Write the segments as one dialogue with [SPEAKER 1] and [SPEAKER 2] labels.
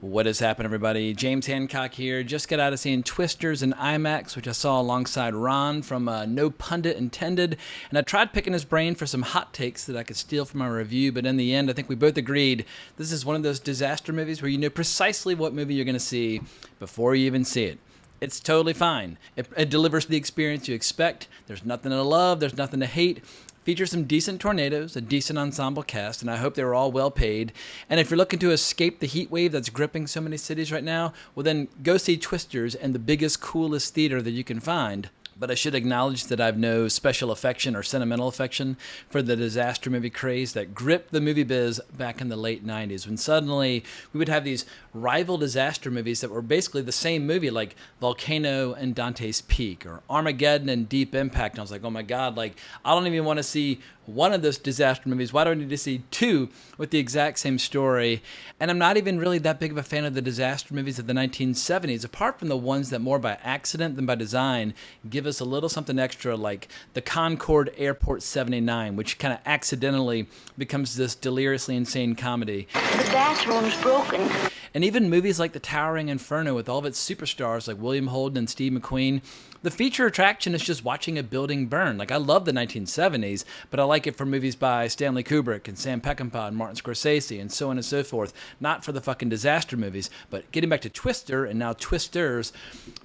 [SPEAKER 1] What has happened, everybody? James Hancock here. Just got out of seeing Twisters in IMAX, which I saw alongside Ron from No Pundit Intended. And I tried picking his brain for some hot takes that I could steal from my review, but in the end, I think we both agreed this is one of those disaster movies where you know precisely what movie you're going to see before you even see it. It's totally fine. It delivers the experience you expect. There's nothing to love. There's nothing to hate. Features some decent tornadoes, a decent ensemble cast, and I hope they were all well paid. And if you're looking to escape the heat wave that's gripping so many cities right now, well then go see Twisters in the biggest, coolest theater that you can find. But I should acknowledge that I have no special affection or sentimental affection for the disaster movie craze that gripped the movie biz back in the late 90s, when suddenly we would have these rival disaster movies that were basically the same movie, like Volcano and Dante's Peak, or Armageddon and Deep Impact. And I was like, oh my God, like I don't even want to see one of those disaster movies. Why do I need to see two with the exact same story? And I'm not even really that big of a fan of the disaster movies of the 1970s, apart from the ones that more by accident than by design give us a little something extra, like the Concorde Airport 79, which kind of accidentally becomes this deliriously insane comedy.
[SPEAKER 2] The bathroom's broken.
[SPEAKER 1] And even movies like The Towering Inferno with all of its superstars like William Holden and Steve McQueen, the feature attraction is just watching a building burn. Like, I love the 1970s, but I like it for movies by Stanley Kubrick and Sam Peckinpah and Martin Scorsese and so on and so forth. Not for the fucking disaster movies. But getting back to Twister and now Twisters,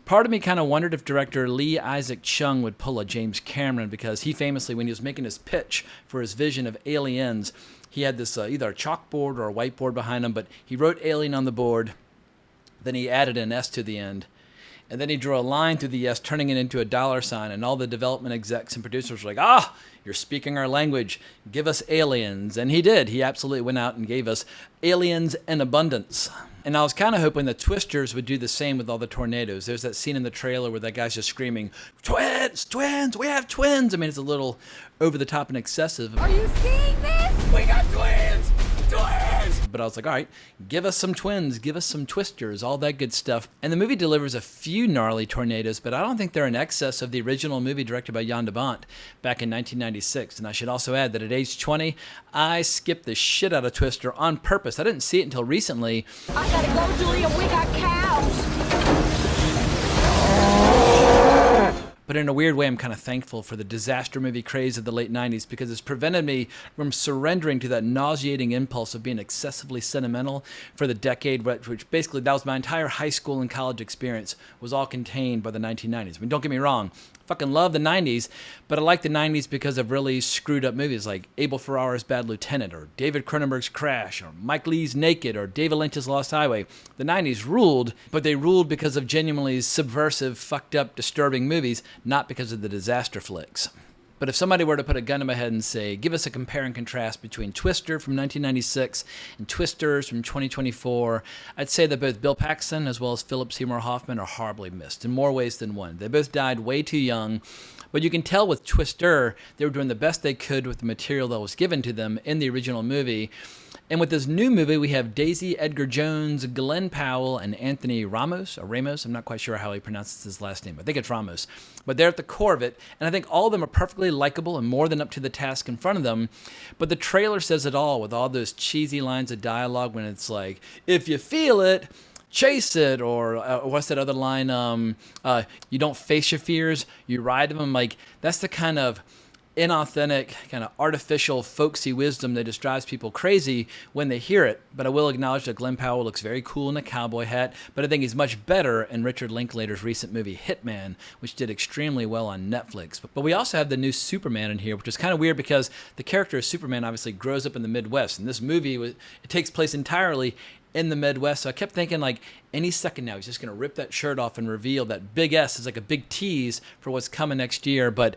[SPEAKER 1] part of me kind of wondered if director Lee Isaac Chung would pull a James Cameron, because he famously, when he was making his pitch for his vision of Aliens, he had this either a chalkboard or a whiteboard behind him, but he wrote Alien on the board, then he added an S to the end, and then he drew a line through the S, turning it into a dollar sign, and all the development execs and producers were like, you're speaking our language, give us aliens. And he did. He absolutely went out and gave us aliens in abundance. And I was kind of hoping the Twisters would do the same with all the tornadoes. There's that scene in the trailer where that guy's just screaming, twins, twins, we have twins. I mean, it's a little over the top and excessive.
[SPEAKER 3] Are you seeing this? We got twins! Twins!
[SPEAKER 1] But I was like, all right, give us some twins, give us some Twisters, all that good stuff. And the movie delivers a few gnarly tornadoes, but I don't think they're in excess of the original movie directed by Jan de Bont back in 1996. And I should also add that at age 20, I skipped the shit out of Twister on purpose. I didn't see it until recently.
[SPEAKER 3] I gotta go, Julia. We got cows.
[SPEAKER 1] But in a weird way, I'm kind of thankful for the disaster movie craze of the late 90s, because it's prevented me from surrendering to that nauseating impulse of being excessively sentimental for the decade, which basically that was my entire high school and college experience, was all contained by the 1990s. I mean, don't get me wrong. Fucking love the 90s, but I like the 90s because of really screwed up movies like Abel Ferrara's Bad Lieutenant, or David Cronenberg's Crash, or Mike Leigh's Naked, or David Lynch's Lost Highway. The 90s ruled, but they ruled because of genuinely subversive, fucked up, disturbing movies, not because of the disaster flicks. But if somebody were to put a gun to my head and say, give us a compare and contrast between Twister from 1996 and Twisters from 2024, I'd say that both Bill Paxton as well as Philip Seymour Hoffman are horribly missed in more ways than one. They both died way too young, but you can tell with Twister, they were doing the best they could with the material that was given to them in the original movie. And with this new movie, we have Daisy Edgar-Jones, Glen Powell, and Anthony Ramos, or Ramos. I'm not quite sure how he pronounces his last name. I think it's Ramos. But they're at the core of it, and I think all of them are perfectly likable and more than up to the task in front of them. But the trailer says it all, with all those cheesy lines of dialogue when it's like, if you feel it, chase it, or what's that other line? You don't face your fears, you ride them. Like, that's the kind of inauthentic, kind of artificial, folksy wisdom that just drives people crazy when they hear it. But I will acknowledge that Glen Powell looks very cool in a cowboy hat, but I think he's much better in Richard Linklater's recent movie Hitman, which did extremely well on Netflix. But we also have the new Superman in here, which is kind of weird because the character of Superman obviously grows up in the Midwest, and this movie, it takes place entirely in the Midwest. So I kept thinking, like, any second now he's just going to rip that shirt off and reveal that big S is like a big tease for what's coming next year. But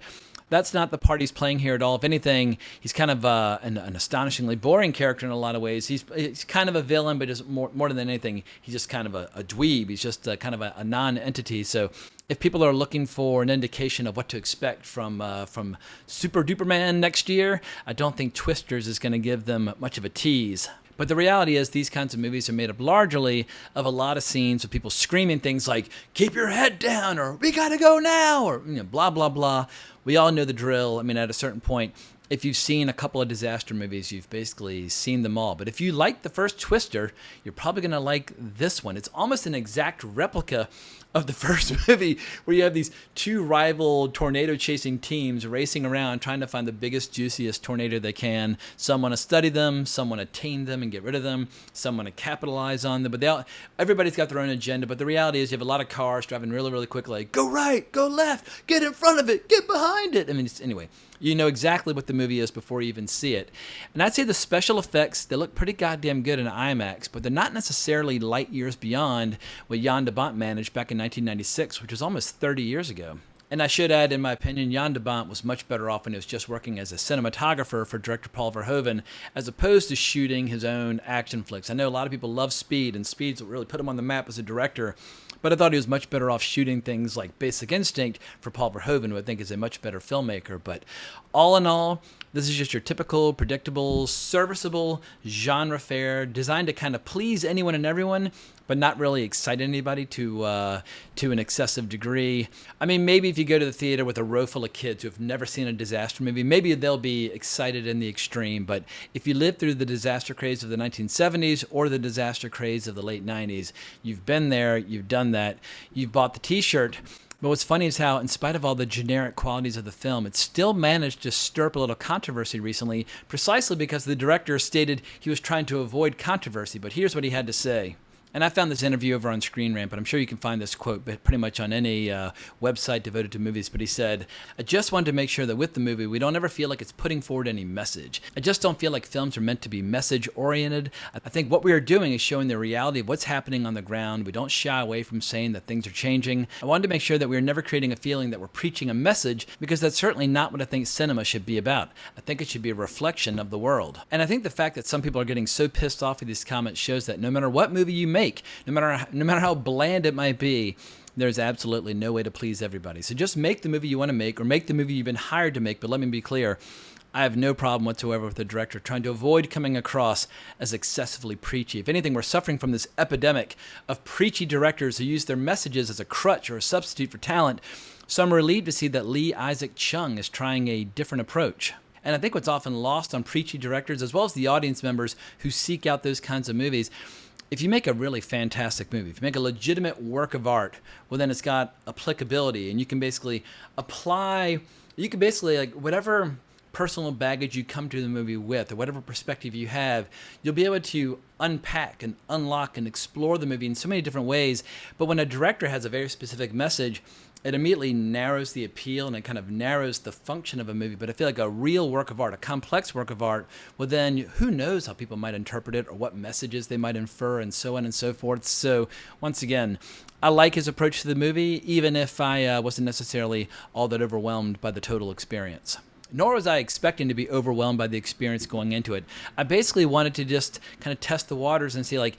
[SPEAKER 1] that's not the part he's playing here at all. If anything, he's kind of an astonishingly boring character in a lot of ways. He's kind of a villain, but just more than anything, he's just kind of a dweeb. He's just kind of a non-entity. So if people are looking for an indication of what to expect from Super Duperman next year, I don't think Twisters is going to give them much of a tease. But the reality is these kinds of movies are made up largely of a lot of scenes with people screaming things like, keep your head down, or we gotta go now, or blah, blah, blah. We all know the drill. I mean, at a certain point, if you've seen a couple of disaster movies, you've basically seen them all. But if you like the first Twister, you're probably going to like this one. It's almost an exact replica of the first movie, where you have these two rival tornado-chasing teams racing around trying to find the biggest, juiciest tornado they can. Some want to study them, some want to tame them and get rid of them, some want to capitalize on them. But everybody's got their own agenda. But the reality is you have a lot of cars driving really, really quickly. Like, go right, go left, get in front of it, get behind it. I mean, anyway, you know exactly what the movie is before you even see it. And I'd say the special effects, they look pretty goddamn good in IMAX, but they're not necessarily light years beyond what Jan de Bont managed back in 1996, which was almost 30 years ago. And I should add, in my opinion, Jan de Bont was much better off when he was just working as a cinematographer for director Paul Verhoeven, as opposed to shooting his own action flicks. I know a lot of people love Speed, and Speed's what really put him on the map as a director, but I thought he was much better off shooting things like Basic Instinct for Paul Verhoeven, who I think is a much better filmmaker. But all in all, this is just your typical, predictable, serviceable genre fare designed to kind of please anyone and everyone, but not really excite anybody to an excessive degree. I mean, maybe if you go to the theater with a row full of kids who have never seen a disaster movie, maybe they'll be excited in the extreme. But if you lived through the disaster craze of the 1970s or the disaster craze of the late 90s, you've been there, you've done that, you've bought the t-shirt. But what's funny is how, in spite of all the generic qualities of the film, it still managed to stir up a little controversy recently, precisely because the director stated he was trying to avoid controversy. But here's what he had to say. And I found this interview over on Screen Rant, but I'm sure you can find this quote pretty much on any website devoted to movies. But he said, I just wanted to make sure that with the movie, we don't ever feel like it's putting forward any message. I just don't feel like films are meant to be message-oriented. I think what we are doing is showing the reality of what's happening on the ground. We don't shy away from saying that things are changing. I wanted to make sure that we are never creating a feeling that we're preaching a message, because that's certainly not what I think cinema should be about. I think it should be a reflection of the world. And I think the fact that some people are getting so pissed off with these comments shows that no matter what movie you make, no matter how bland it might be, there's absolutely no way to please everybody. So just make the movie you want to make, or make the movie you've been hired to make. But let me be clear, I have no problem whatsoever with the director trying to avoid coming across as excessively preachy. If anything, we're suffering from this epidemic of preachy directors who use their messages as a crutch or a substitute for talent. So I'm relieved to see that Lee Isaac Chung is trying a different approach. And I think what's often lost on preachy directors, as well as the audience members who seek out those kinds of movies, if you make a really fantastic movie, if you make a legitimate work of art, well, then it's got applicability, and you can basically like whatever personal baggage you come to the movie with, or whatever perspective you have, you'll be able to unpack and unlock and explore the movie in so many different ways. But when a director has a very specific message, it immediately narrows the appeal, and it kind of narrows the function of a movie. But I feel like a real work of art, a complex work of art, well, then who knows how people might interpret it, or what messages they might infer, and so on and so forth. So once again, I like his approach to the movie, even if I wasn't necessarily all that overwhelmed by the total experience. Nor was I expecting to be overwhelmed by the experience going into it. I basically wanted to just kind of test the waters and see, like,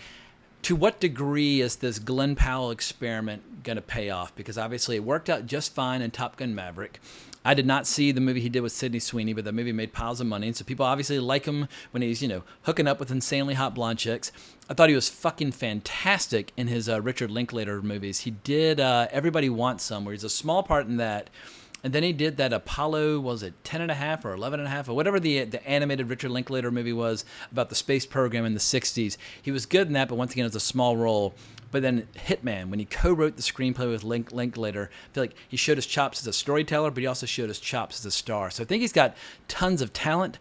[SPEAKER 1] to what degree is this Glen Powell experiment going to pay off? Because obviously it worked out just fine in Top Gun Maverick. I did not see the movie he did with Sydney Sweeney, but that movie made piles of money. And so people obviously like him when he's, hooking up with insanely hot blonde chicks. I thought he was fucking fantastic in his Richard Linklater movies. He did Everybody Wants Some, where he's a small part in that. And then he did that Apollo, was it 10.5 or 11.5 or whatever the animated Richard Linklater movie was about the space program in the 60s. He was good in that, but once again, it was a small role. But then Hitman, when he co-wrote the screenplay with Linklater, I feel like he showed his chops as a storyteller, but he also showed his chops as a star. So I think he's got tons of talent.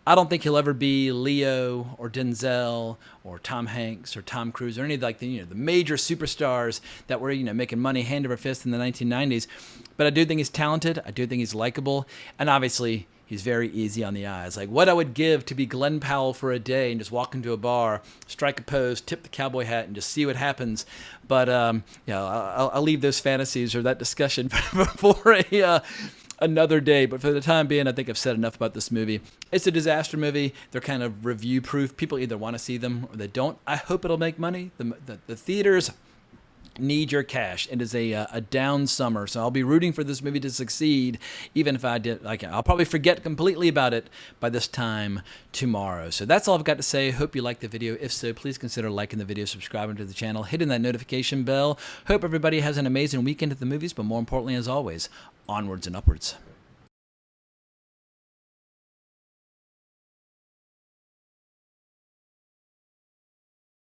[SPEAKER 1] I don't think he'll ever be Leo or Denzel or Tom Hanks or Tom Cruise or any of the major superstars that were making money hand over fist in the 1990s. But I do think he's talented. I do think he's likable, and obviously he's very easy on the eyes. Like what I would give to be Glen Powell for a day and just walk into a bar, strike a pose, tip the cowboy hat, and just see what happens. But I'll leave those fantasies or that discussion for another day. But for the time being, I think I've said enough about this movie. It's a disaster movie. They're kind of review proof. People either want to see them or they don't. I hope it'll make money. The theaters need your cash. It is a down summer, so I'll be rooting for this movie to succeed, even if I'll probably forget completely about it by this time tomorrow. So that's all I've got to say. Hope you liked the video. If so, please consider liking the video, subscribing to the channel, hitting that notification bell. Hope everybody has an amazing weekend at the movies, but more importantly, as always, onwards and upwards.